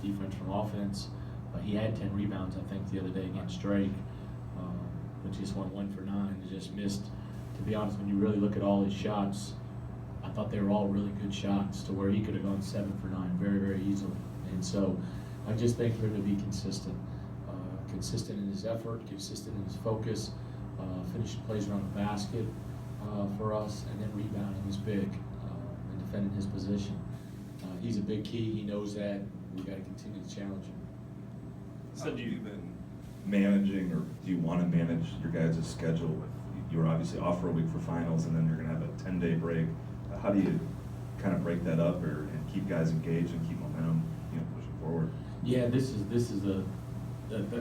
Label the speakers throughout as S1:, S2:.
S1: defense from offense. He had 10 rebounds, I think, the other day against Drake, but just went 1 for 9. He just missed. To be honest, when you really look at all his shots, I thought they were all really good shots to where he could have gone 7 for 9 very, very easily. And so I just think for him to be consistent in his effort, consistent in his focus, finishing plays around the basket for us, and then rebounding is big and defending his position. He's a big key. He knows that. We've got to continue to challenge him.
S2: So do you been managing, or do you want to manage your guys' schedule with, you're obviously off for a week for finals, and then you're going to have a 10-day break. How do you kind of break that up and keep guys engaged and keep momentum, pushing forward?
S1: Yeah, this is the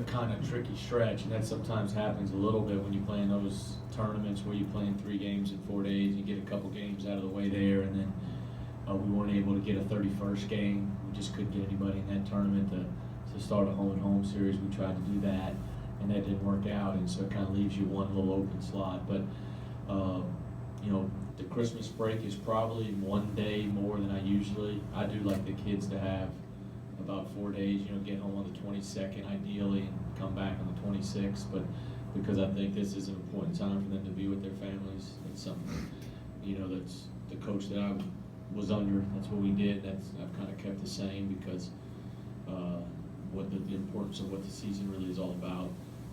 S1: kind of tricky stretch, and that sometimes happens a little bit when you play in those tournaments where you play in 3 games in 4 days. You get a couple games out of the way there, and then we weren't able to get a 31st game. We just couldn't get anybody in that tournament to start a home-and-home series. We tried to do that, and that didn't work out, and so it kind of leaves you one little open slot. But the Christmas break is probably 1 day more than I do like the kids to have about 4 days, get home on the 22nd ideally and come back on the 26th, but because I think this is an important time for them to be with their families. It's something, that's the coach that I was under, that's what we did. I've kind of kept the same because what the importance of what the season really is all about.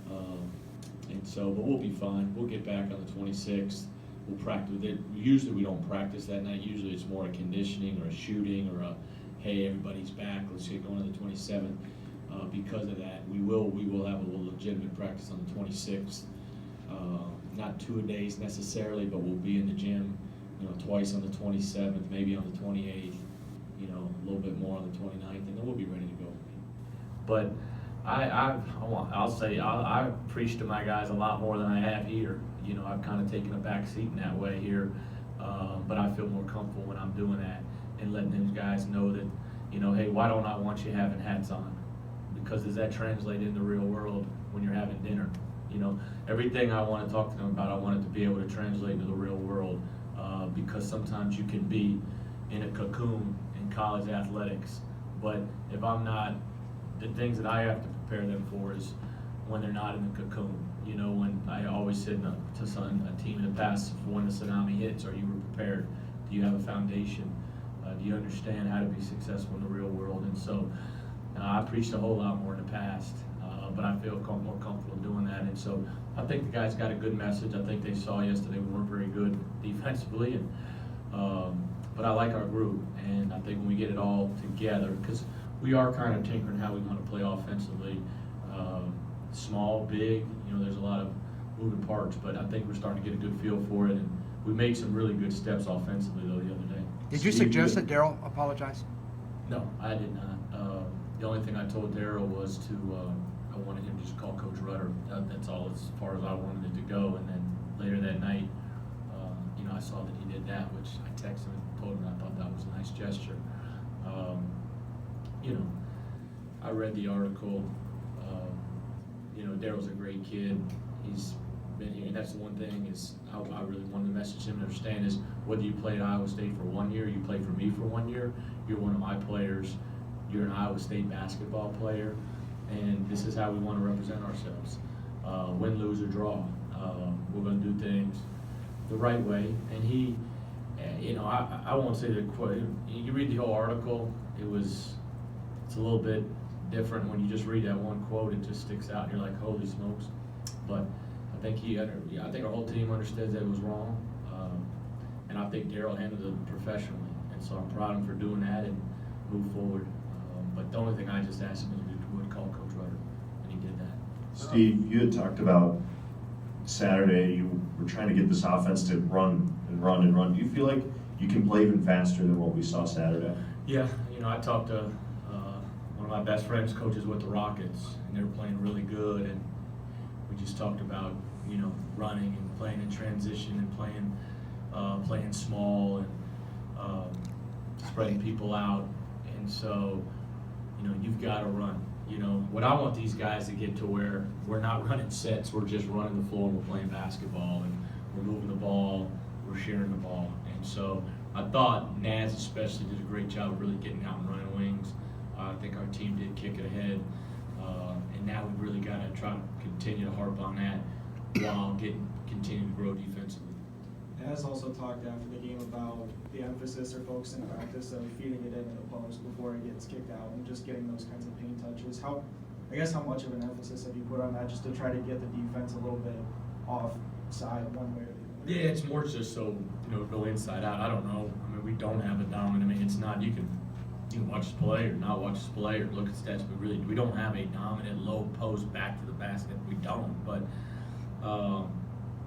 S1: But we'll be fine. We'll get back on the 26th. We'll practice with it. Usually we don't practice that night. Usually it's more a conditioning or a shooting or a, hey, everybody's back, let's get going on the 27th. Because of that, we will have a legitimate practice on the 26th. Not 2 days necessarily, but we'll be in the gym, twice on the 27th, maybe on the 28th, a little bit more on the 29th, and then we'll be ready to go. But I'll say I preach to my guys a lot more than I have here. I've kind of taken a back seat in that way here, but I feel more comfortable when I'm doing that and letting those guys know that, hey, why don't I want you having hats on? Because does that translate in the real world when you're having dinner? Everything I want to talk to them about, I want it to be able to translate into the real world, because sometimes you can be in a cocoon in college athletics, but if I'm not, the things that I have to prepare them for is when they're not in the cocoon. When I always said to a team in the past, when the tsunami hits, are you prepared? Do you have a foundation? Do you understand how to be successful in the real world? And so I preached a whole lot more in the past, but I feel more comfortable doing that. And so I think the guys got a good message. I think they saw yesterday we weren't very good defensively, but I like our group, and I think when we get it all together, because we are kind of tinkering how we want to play offensively, small, big, there's a lot of moving parts, but I think we're starting to get a good feel for it, and we made some really good steps offensively, though, the other day.
S3: Did you suggest that Daryl apologize?
S1: No, I did not. The only thing I told Daryl was I wanted him to just call Coach Rutter. That's all as far as I wanted it to go, and then later that night, I saw that he did that, which I texted him and told him I thought that was a nice gesture. I read the article. Daryl's a great kid. He's been here, and that's the one thing is I really wanted to message him to understand is whether you play at Iowa State for 1 year, you play for me for 1 year, you're one of my players, you're an Iowa State basketball player, and this is how we want to represent ourselves. Win, lose, or draw. We're going to do things the right way. And he, I won't say the quote. You read the whole article, it's a little bit different when you just read that one quote. It just sticks out, and you're like, holy smokes. But I think I think our whole team understands that it was wrong, and I think Daryl handled it professionally, and so I'm proud of him for doing that and move forward. But the only thing I just asked him to do was call Coach Rutter, and he did that.
S4: Steve, you had talked about Saturday. You were trying to get this offense to run and run and run. Do you feel like you can play even faster than what we saw Saturday?
S1: Yeah, I talked to one of my best friends, coaches with the Rockets, and they were playing really good, and we just talked about running and playing in transition and playing small and spreading people out, and so you've got to run. What I want these guys to get to where we're not running sets, we're just running the floor, we're playing basketball, and we're moving the ball, we're sharing the ball, and so I thought Naz especially did a great job of really getting out and running wings. I think our team did kick it ahead. And now we've really got to try to continue to harp on that while continue to grow defensively.
S5: Has also talked after the game about the emphasis or focus in practice of feeding it into the post before it gets kicked out and just getting those kinds of paint touches. How much of an emphasis have you put on that just to try to get the defense a little bit offside one way or the other?
S1: Yeah, it's more just so, go inside out. I don't know. I mean, we don't have a dominant. I mean, it's not, you can watch us play or not watch us play or look at stats, but really, we don't have a dominant low post back to the basket. We don't, but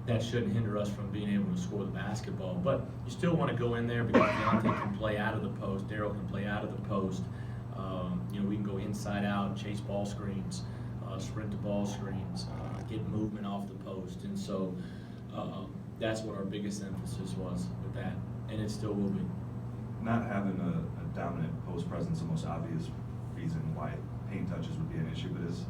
S1: that shouldn't hinder us from being able to score the basketball. But you still want to go in there because Deontay can play out of the post. Daryl can play out of the post. We can go inside out, chase ball screens, sprint to ball screens, get movement off the post. And so that's what our biggest emphasis was with that, and it still will be.
S2: Not having a dominant post presence, the most obvious reason why paint touches would be an issue, but is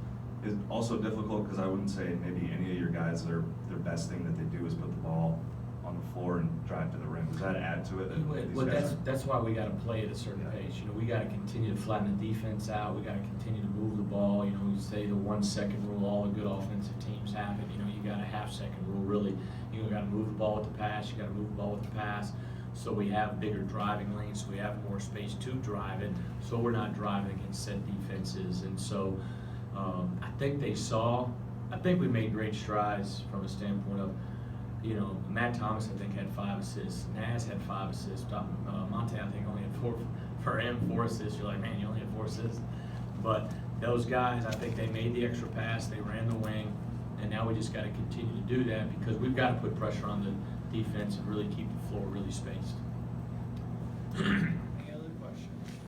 S2: also difficult because I wouldn't say maybe any of your guys, their best thing that they do is put the ball on the floor and drive to the rim. Does that add to it?
S1: Well, that's why we got to play at a certain pace. We got to continue to flatten the defense out. We got to continue to move the ball. We say the 1 second rule. All the good offensive teams have it. You got a half-second rule. Really, you got to move the ball with the pass. You got to move the ball with the pass. So we have bigger driving lanes. So we have more space to drive it. So we're not driving against set defenses. And so I think we made great strides from a standpoint of, Matt Thomas, I think, had 5 assists. Naz had 5 assists. Monte, I think, only had 4. For him, 4 assists. You're like, man, you only had 4 assists. But those guys, I think they made the extra pass. They ran the wing. And now we just got to continue to do that because we've got to put pressure on the defense and really keep the floor really spaced.